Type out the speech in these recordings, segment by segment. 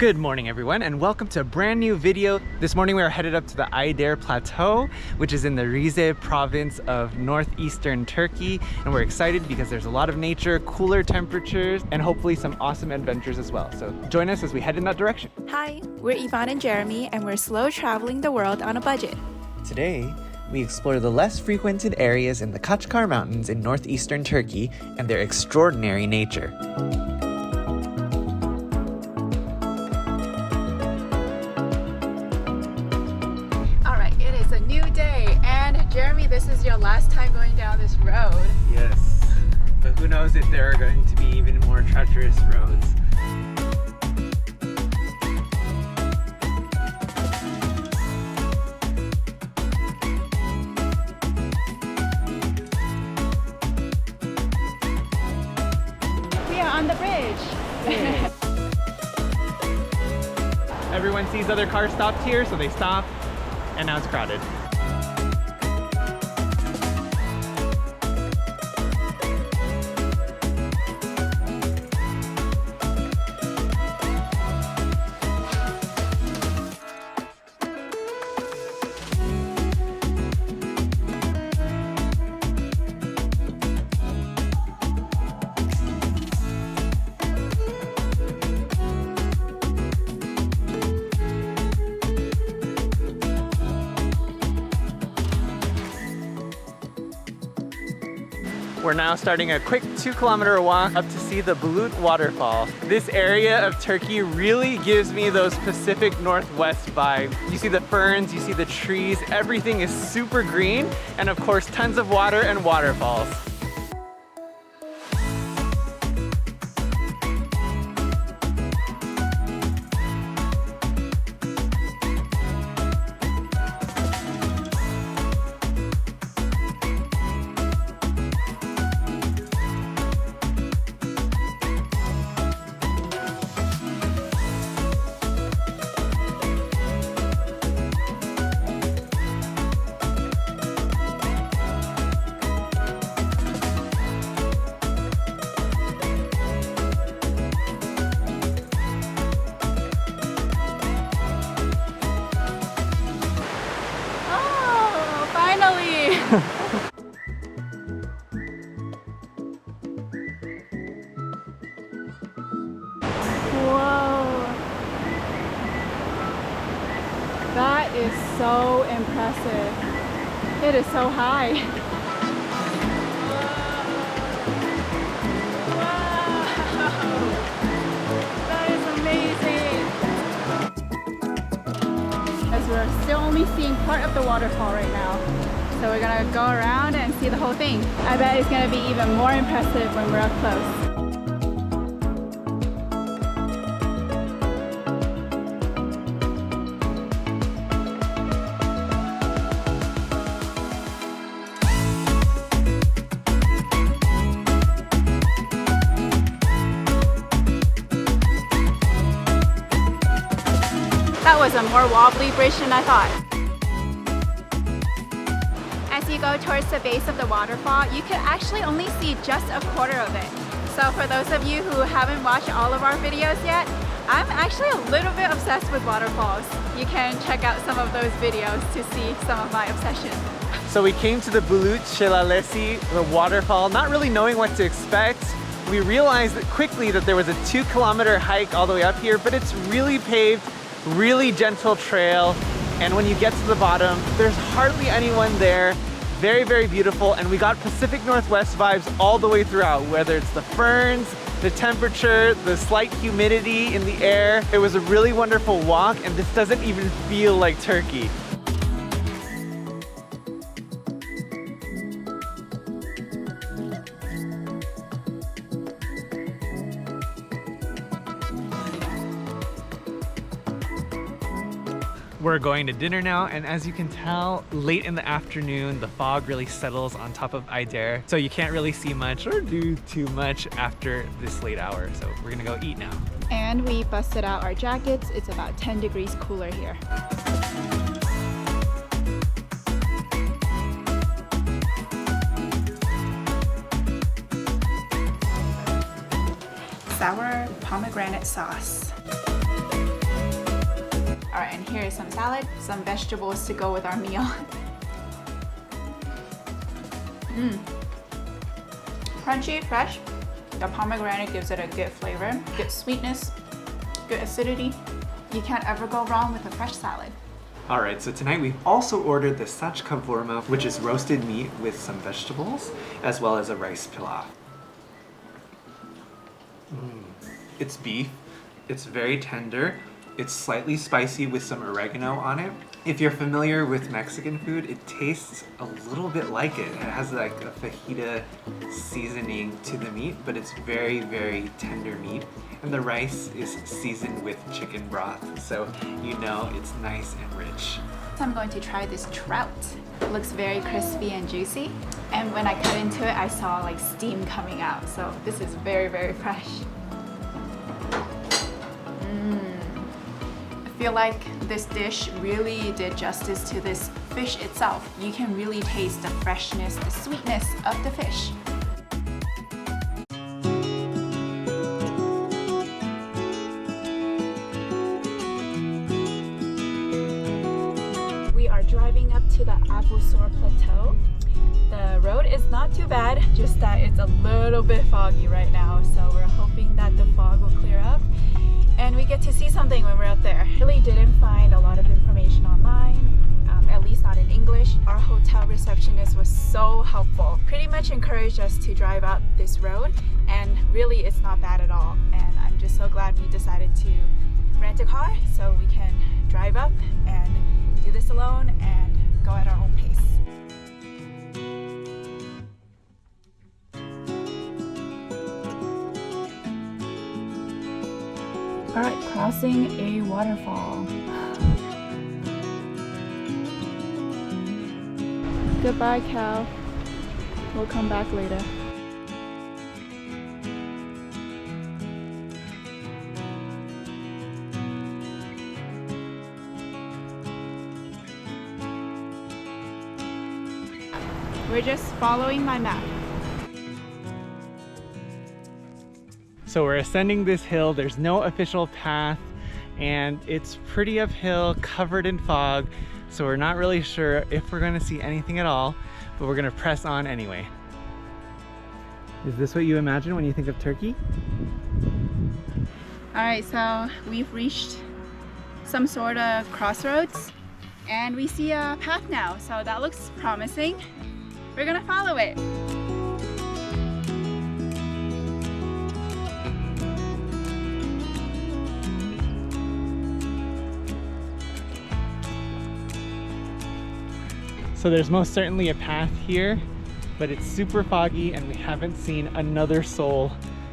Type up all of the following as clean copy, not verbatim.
Good morning everyone and welcome to a brand new video. This morning we are headed up to the Ayder Plateau, which is in the Rize province of northeastern Turkey, and we're excited because there's a lot of nature, cooler temperatures, and hopefully some awesome adventures as well. So join us as we head in that direction. Hi, we're Yvonne and Jeremy and we're slow traveling the world on a budget. Today we explore the less frequented areas in the Kackar Mountains in northeastern Turkey and their extraordinary nature. Jeremy, this is your last time going down this road. Yes, but who knows if there are going to be even more treacherous roads. We are on the bridge. Everyone sees other cars stopped here, so they stop, and now it's crowded. We're now starting a quick 2-kilometer walk up to see the Bulut waterfall. This area of Turkey really gives me those Pacific Northwest vibes. You see the ferns, you see the trees, everything is super green, and of course tons of water and waterfalls. Whoa. That is so impressive. It is so high. Wow. That is amazing. As we're still only seeing part of the waterfall right now. So we're gonna go around and see the whole thing. I bet it's gonna be even more impressive when we're up close. That was a more wobbly bridge than I thought. As you go towards the base of the waterfall, you can actually only see just a quarter of it. So for those of you who haven't watched all of our videos yet, I'm actually a little bit obsessed with waterfalls. You can check out some of those videos to see some of my obsession. So we came to the Bulut selalesi, the waterfall, not really knowing what to expect. We realized quickly that there was a 2-kilometer hike all the way up here, but it's really paved, really gentle trail. And when you get to the bottom, there's hardly anyone there. Very, very beautiful. And we got Pacific Northwest vibes all the way throughout, whether it's the ferns, the temperature, the slight humidity in the air. It was a really wonderful walk, and this doesn't even feel like Turkey. We're going to dinner now, and as you can tell, late in the afternoon, the fog really settles on top of Ayder, so you can't really see much or do too much after this late hour. So we're gonna go eat now. And we busted out our jackets. It's about 10 degrees cooler here. Sour pomegranate sauce. get some salad, some vegetables to go with our meal. Crunchy, fresh. The pomegranate gives it a good flavor, good sweetness, good acidity. You can't ever go wrong with a fresh salad. Alright, so tonight we've also ordered the sach kavurma, which is roasted meat with some vegetables, as well as a rice pilaf. It's beef, it's very tender, it's slightly spicy with some oregano on it. If you're familiar with Mexican food, it tastes a little bit like it. It has like a fajita seasoning to the meat, but it's very, very tender meat. And the rice is seasoned with chicken broth, so you know it's nice and rich. So I'm going to try this trout. It looks very crispy and juicy. And when I cut into it, I saw like steam coming out. So this is very, very fresh. I feel like this dish really did justice to this fish itself. You can really taste the freshness, the sweetness of the fish. We are driving up to the Avusor Plateau. The road is not too bad, just that it's a little bit foggy right now, so we're hoping that the fog will clear up and we get to see something when we're out there. Really didn't find a lot of information online, at least not in English. Our hotel receptionist was so helpful. Pretty much encouraged us to drive up this road, and really it's not bad at all. And I'm just so glad we decided to rent a car so we can drive up and do this alone and go at our own pace. Alright, crossing a waterfall. Goodbye, Cal. We'll come back later. We're just following my map. So we're ascending this hill, there's no official path, and it's pretty uphill, covered in fog, so we're not really sure if we're going to see anything at all, but we're going to press on anyway. Is this what you imagine when you think of Turkey? Alright, so we've reached some sort of crossroads, and we see a path now, so that looks promising. We're gonna follow it. So there's most certainly a path here, but it's super foggy and we haven't seen another soul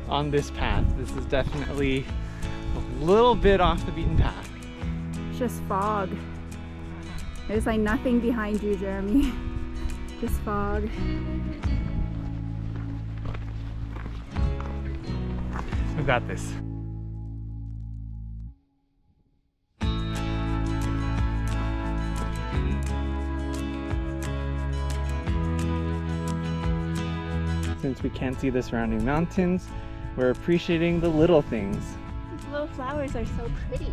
on this path. This is definitely a little bit off the beaten path. It's just fog. There's like nothing behind you, Jeremy. Just fog. We've got this. Since we can't see the surrounding mountains, we're appreciating the little things. These little flowers are so pretty.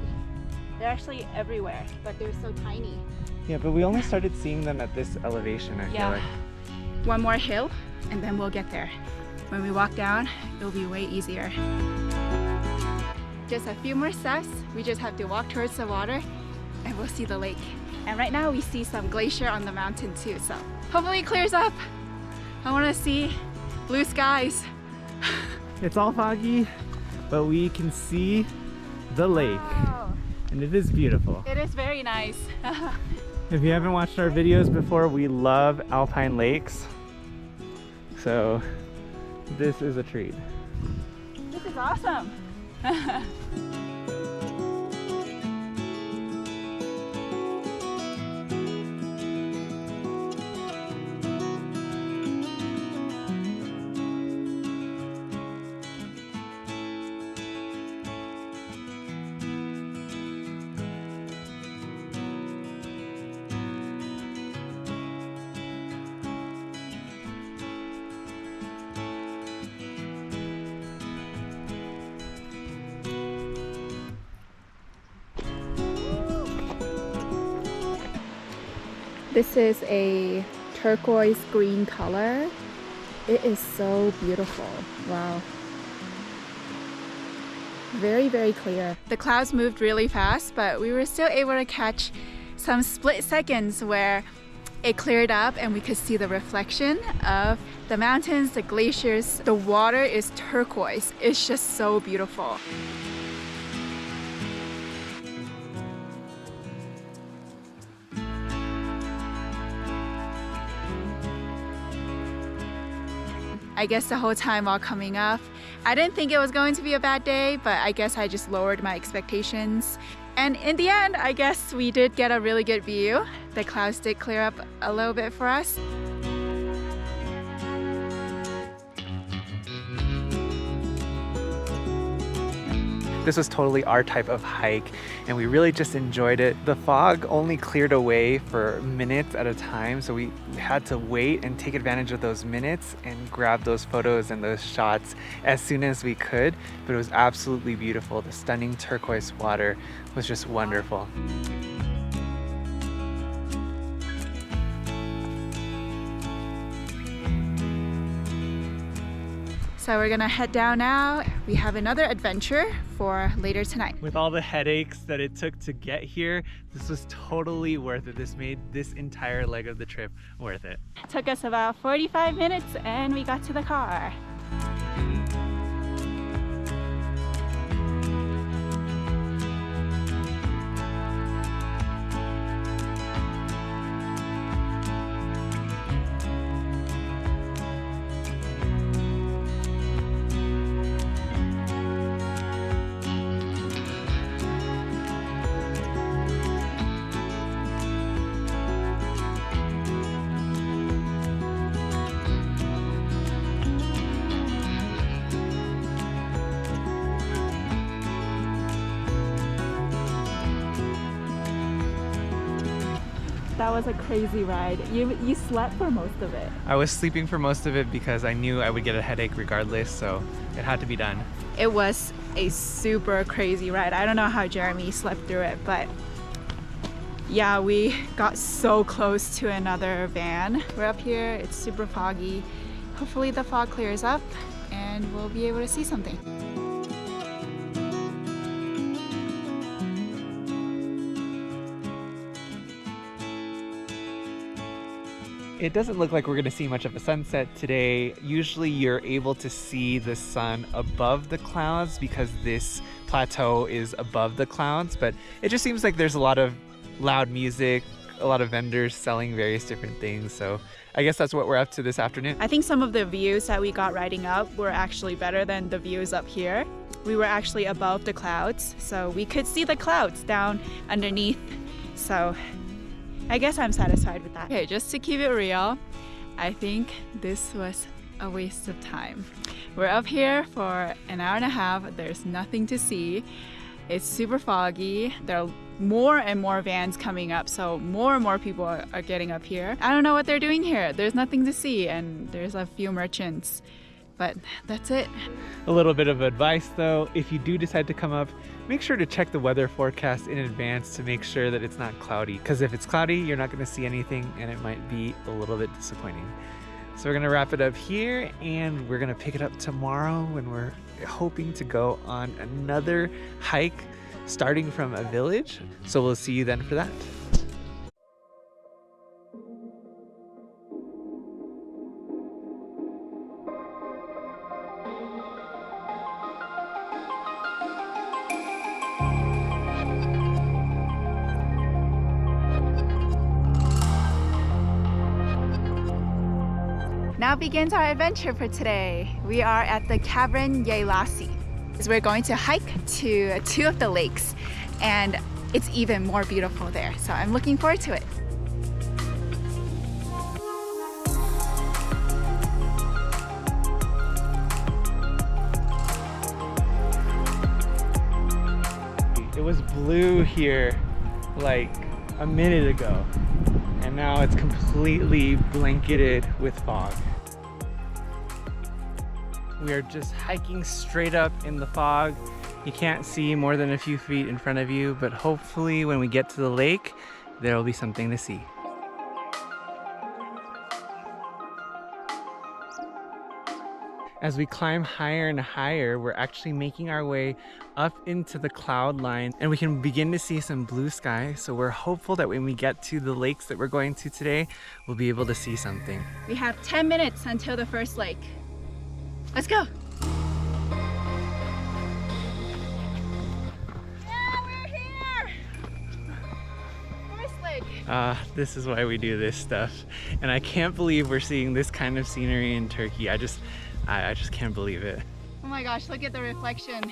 They're actually everywhere, but they're so tiny. Yeah, but we only started seeing them at this elevation, I feel like. One more hill, and then we'll get there. When we walk down, it'll be way easier. Just a few more steps. We just have to walk towards the water, and we'll see the lake. And right now, we see some glacier on the mountain too, so hopefully it clears up. I want to see blue skies. It's all foggy, but we can see the lake. Wow. And it is beautiful. It is very nice. If you haven't watched our videos before, we love alpine lakes. So this is a treat. This is awesome. This is a turquoise green color. It is so beautiful. Wow. Very, very clear. The clouds moved really fast, but we were still able to catch some split seconds where it cleared up and we could see the reflection of the mountains, the glaciers. The water is turquoise. It's just so beautiful. I guess the whole time while coming up, I didn't think it was going to be a bad day, but I guess I just lowered my expectations. And in the end, I guess we did get a really good view. The clouds did clear up a little bit for us. This was totally our type of hike and we really just enjoyed it. The fog only cleared away for minutes at a time, so we had to wait and take advantage of those minutes and grab those photos and those shots as soon as we could. But it was absolutely beautiful. The stunning turquoise water was just wonderful. So we're gonna head down now. We have another adventure for later tonight. With all the headaches that it took to get here, this was totally worth it. This made this entire leg of the trip worth it. It took us about 45 minutes and we got to the car. That was a crazy ride. You slept for most of it. I was sleeping for most of it because I knew I would get a headache regardless, so it had to be done. It was a super crazy ride. I don't know how Jeremy slept through it, but yeah, we got so close to another van. We're up here, it's super foggy. Hopefully the fog clears up and we'll be able to see something. It doesn't look like we're gonna see much of a sunset today. Usually you're able to see the sun above the clouds because this plateau is above the clouds, but it just seems like there's a lot of loud music, a lot of vendors selling various different things. So I guess that's what we're up to this afternoon. I think some of the views that we got riding up were actually better than the views up here. We were actually above the clouds, so we could see the clouds down underneath. So I guess I'm satisfied with that. Okay, just to keep it real, I think this was a waste of time. We're up here for an hour and a half. There's nothing to see. It's super foggy. There are more and more vans coming up, so more and more people are getting up here. I don't know what they're doing here. There's nothing to see, and there's a few merchants, but that's it. A little bit of advice though, if you do decide to come up, make sure to check the weather forecast in advance to make sure that it's not cloudy, because if it's cloudy, you're not gonna see anything and it might be a little bit disappointing. So we're gonna wrap it up here and we're gonna pick it up tomorrow when we're hoping to go on another hike starting from a village. So we'll see you then for that. Now begins our adventure for today. We are at the Kavrun yaylasi. We're going to hike to two of the lakes and it's even more beautiful there. So I'm looking forward to it. It was blue here like a minute ago and now it's completely blanketed with fog. We are just hiking straight up in the fog. You can't see more than a few feet in front of you, but hopefully when we get to the lake, there will be something to see. As we climb higher and higher, we're actually making our way up into the cloud line and we can begin to see some blue sky. So we're hopeful that when we get to the lakes that we're going to today, we'll be able to see something. We have 10 minutes until the first lake. Let's go. Yeah, we're here. First lake. This is why we do this stuff. And I can't believe we're seeing this kind of scenery in Turkey. I just can't believe it. Oh my gosh, look at the reflection.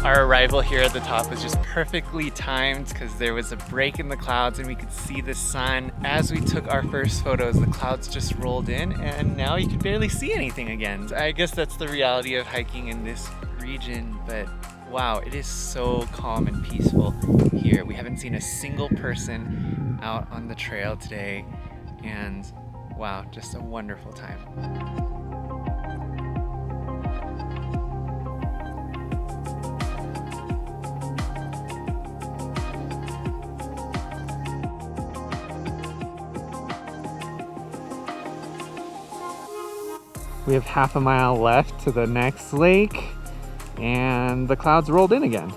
Our arrival here at the top was just perfectly timed because there was a break in the clouds and we could see the sun. As we took our first photos, the clouds just rolled in and now you can barely see anything again. I guess that's the reality of hiking in this region, but wow, it is so calm and peaceful here. We haven't seen a single person out on the trail today. And wow, just a wonderful time. We have half a mile left to the next lake and the clouds rolled in again.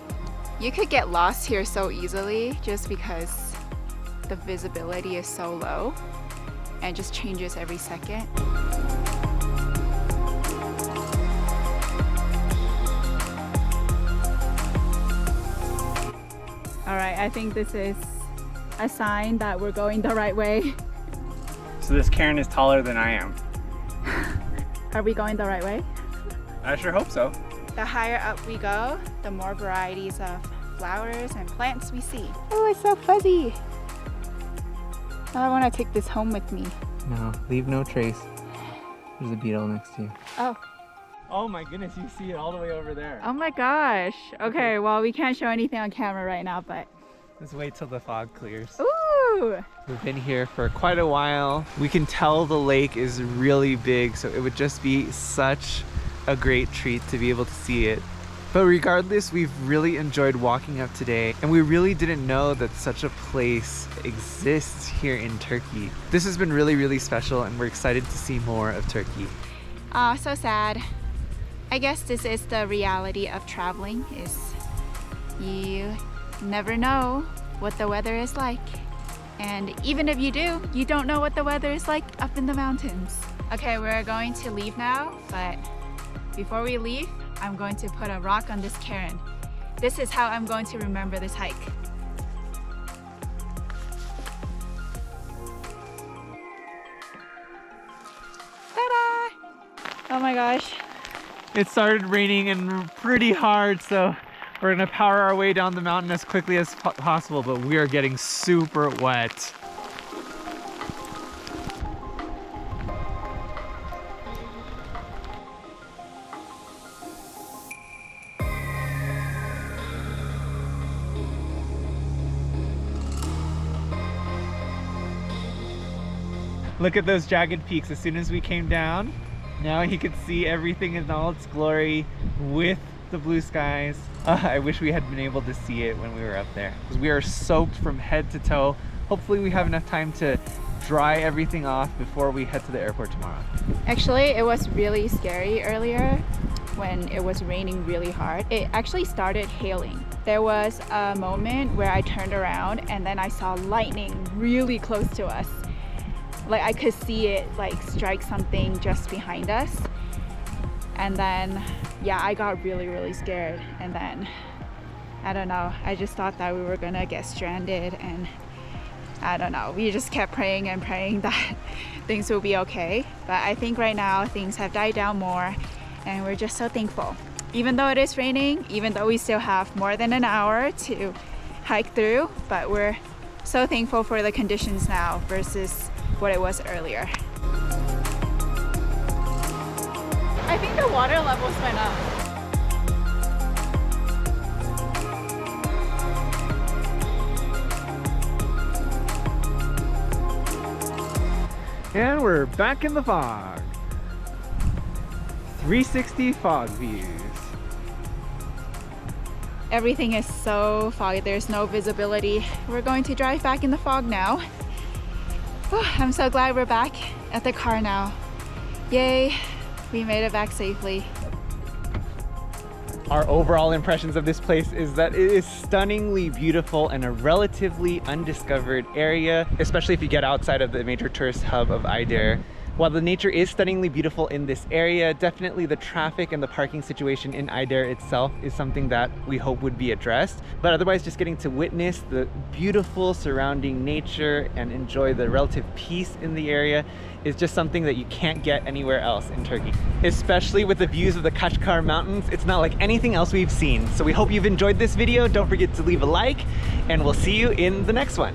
You could get lost here so easily just because the visibility is so low. And just changes every second. All right, I think this is a sign that we're going the right way. So this cairn is taller than I am. Are we going the right way? I sure hope so. The higher up we go, the more varieties of flowers and plants we see. Oh, it's so fuzzy. I want to take this home with me. No, leave no trace. There's a beetle next to you. Oh. Oh my goodness, you see it all the way over there. Oh my gosh. Okay, well, we can't show anything on camera right now, but... Let's wait till the fog clears. Ooh! We've been here for quite a while. We can tell the lake is really big, so it would just be such a great treat to be able to see it. But regardless, we've really enjoyed walking up today, and we really didn't know that such a place exists here in Turkey. This has been really, really special, and we're excited to see more of Turkey. Aw, so sad. I guess this is the reality of traveling, is you never know what the weather is like. And even if you do, you don't know what the weather is like up in the mountains. Okay, we're going to leave now, but before we leave, I'm going to put a rock on this cairn. This is how I'm going to remember this hike. Ta-da! Oh my gosh. It started raining and pretty hard, so we're gonna power our way down the mountain as quickly as possible, but we are getting super wet. Look at those jagged peaks. As soon as we came down, now you could see everything in all its glory with the blue skies. I wish we had been able to see it when we were up there, because we are soaked from head to toe. Hopefully we have enough time to dry everything off before we head to the airport tomorrow. Actually, it was really scary earlier when it was raining really hard. It actually started hailing. There was a moment where I turned around and then I saw lightning really close to us. Like I could see it like strike something just behind us. And then, yeah, I got really, really scared. And then, I don't know, I just thought that we were gonna get stranded, and I don't know, we just kept praying and praying that things will be okay. But I think right now things have died down more, and we're just so thankful. Even though it is raining, even though we still have more than an hour to hike through, but we're so thankful for the conditions now versus what it was earlier. I think the water levels went up. And we're back in the fog. 360 fog views. Everything is so foggy, there's no visibility. We're going to drive back in the fog now. Oh, I'm so glad we're back at the car now. Yay, we made it back safely. Our overall impressions of this place is that it is stunningly beautiful and a relatively undiscovered area, especially if you get outside of the major tourist hub of Ayder. While the nature is stunningly beautiful in this area, definitely the traffic and the parking situation in Ayder itself is something that we hope would be addressed. But otherwise, just getting to witness the beautiful surrounding nature and enjoy the relative peace in the area is just something that you can't get anywhere else in Turkey. Especially with the views of the Kackar Mountains, it's not like anything else we've seen. So we hope you've enjoyed this video. Don't forget to leave a like, and we'll see you in the next one.